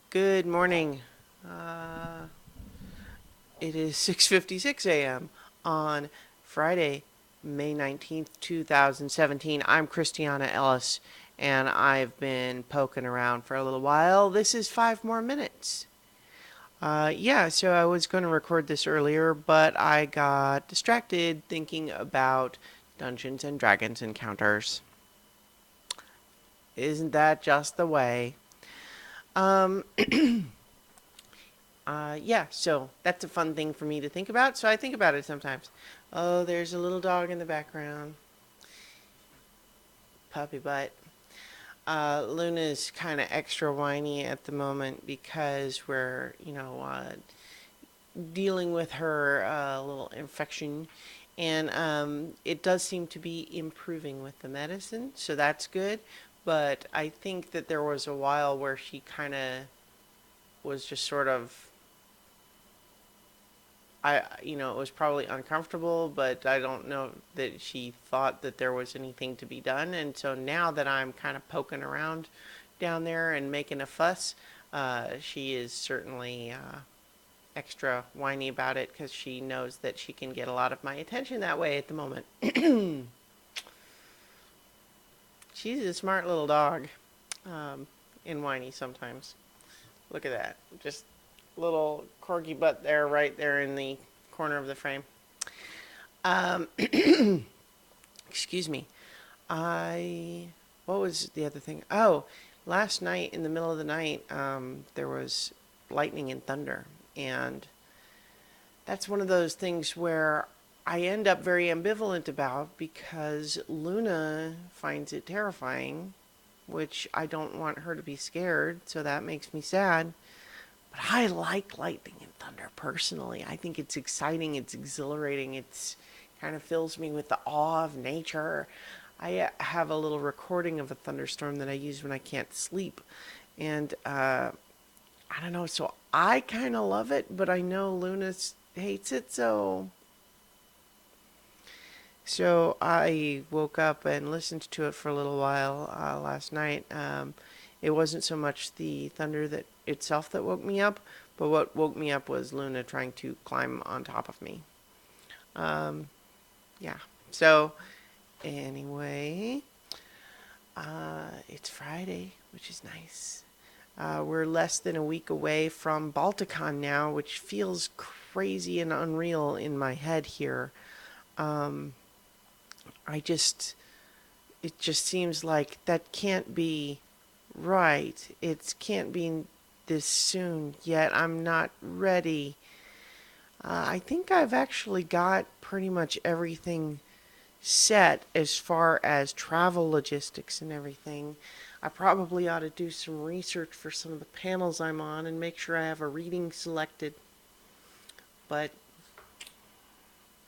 Good morning. It is 6:56 a.m. on Friday, May 19th, 2017. I'm Christiana Ellis, and I've been poking around for a little while. This is 5 more minutes. So I was going to record this earlier, but I got distracted thinking about Dungeons and Dragons encounters. Isn't that just the way? Um, so that's a fun thing for me to think about. So I think about it sometimes. Oh, there's a little dog in the background. Puppy butt. Luna's kind of extra whiny at the moment because we're, dealing with her little infection. And it does seem to be improving with the medicine. So that's good. But I think that there was a while where she kind of was just sort of it was probably uncomfortable, but I don't know that she thought that there was anything to be done. And so now that I'm kind of poking around down there and making a fuss, she is certainly extra whiny about it because she knows that she can get a lot of my attention that way at the moment. She's a smart little dog, and whiny sometimes. Look at that. Just little corgi butt there, right there in the corner of the frame. Um, excuse me. I. What was the other thing? Oh, last night in the middle of the night, there was lightning and thunder. And that's one of those things where I end up very ambivalent about because Luna finds it terrifying, which I don't want her to be scared, so that makes me sad. But I like lightning and thunder personally. I think it's exciting, it's exhilarating, it's kind of fills me with the awe of nature. I have a little recording of a thunderstorm that I use when I can't sleep. And I don't know, so I kind of love it, but I know Luna hates it, so I woke up and listened to it for a little while last night. It wasn't so much the thunder that itself that woke me up, but what woke me up was Luna trying to climb on top of me. Um, yeah. So anyway, it's Friday, which is nice. We're less than a week away from Balticon now, which feels crazy and unreal in my head here. Um, I just, it just seems like that can't be right. It can't be this soon yet. I'm not ready. I think I've actually got pretty much everything set as far as travel logistics and everything. I probably ought to do some research for some of the panels I'm on and make sure I have a reading selected. But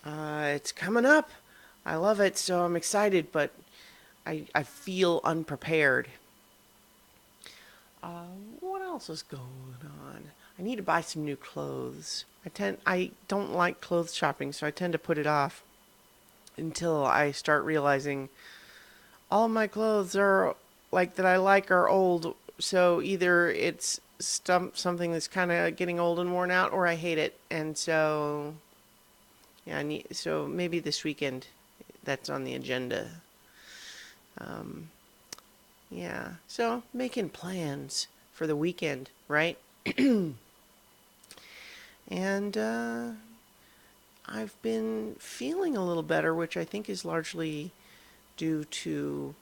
it's coming up. I love it, so I'm excited, but I feel unprepared. What else is going on? I need to buy some new clothes. I don't like clothes shopping, so I tend to put it off until I start realizing all my clothes are like that I like are old. So either it's something that's kind of getting old and worn out, or I hate it. And so yeah, so maybe this weekend that's on the agenda. Um, yeah, so making plans for the weekend, right? And I've been feeling a little better, which I think is largely due to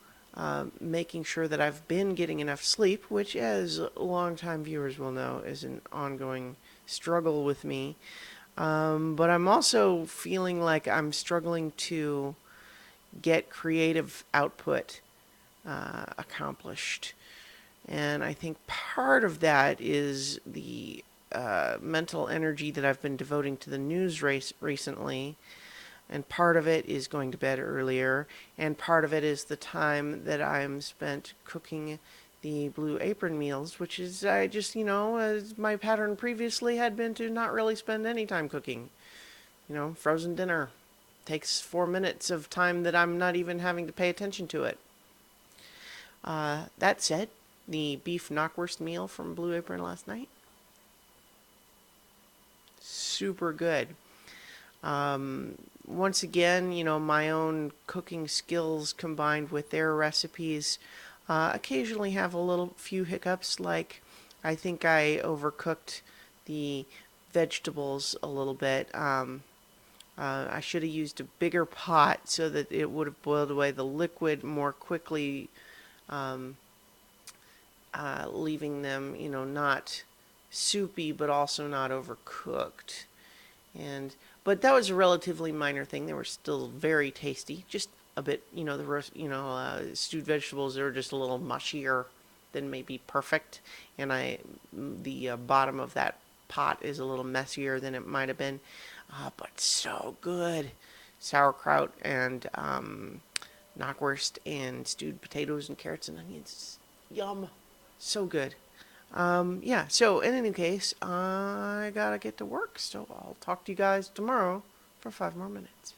making sure that I've been getting enough sleep, which, as longtime viewers will know, is an ongoing struggle with me. But I'm also feeling like I'm struggling to get creative output accomplished. And I think part of that is the mental energy that I've been devoting to the news race recently. And part of it is going to bed earlier. And part of it is the time that I'm spent cooking the Blue Apron meals, which is, I just, as my pattern previously had been to not really spend any time cooking. Frozen dinner takes 4 minutes of time that I'm not even having to pay attention to it. That said, the beef knockwurst meal from Blue Apron last night. Super good. Once again, my own cooking skills combined with their recipes occasionally have a little few hiccups. Like, I think I overcooked the vegetables a little bit. I should have used a bigger pot so that it would have boiled away the liquid more quickly, leaving them, not soupy but also not overcooked. But that was a relatively minor thing. They were still very tasty. Just a bit, the roast, stewed vegetables are just a little mushier than maybe perfect, and the bottom of that pot is a little messier than it might have been, but so good. Sauerkraut and knockwurst and stewed potatoes and carrots and onions. Yum. So good. Yeah, so in any case, I gotta get to work, so I'll talk to you guys tomorrow for 5 more minutes.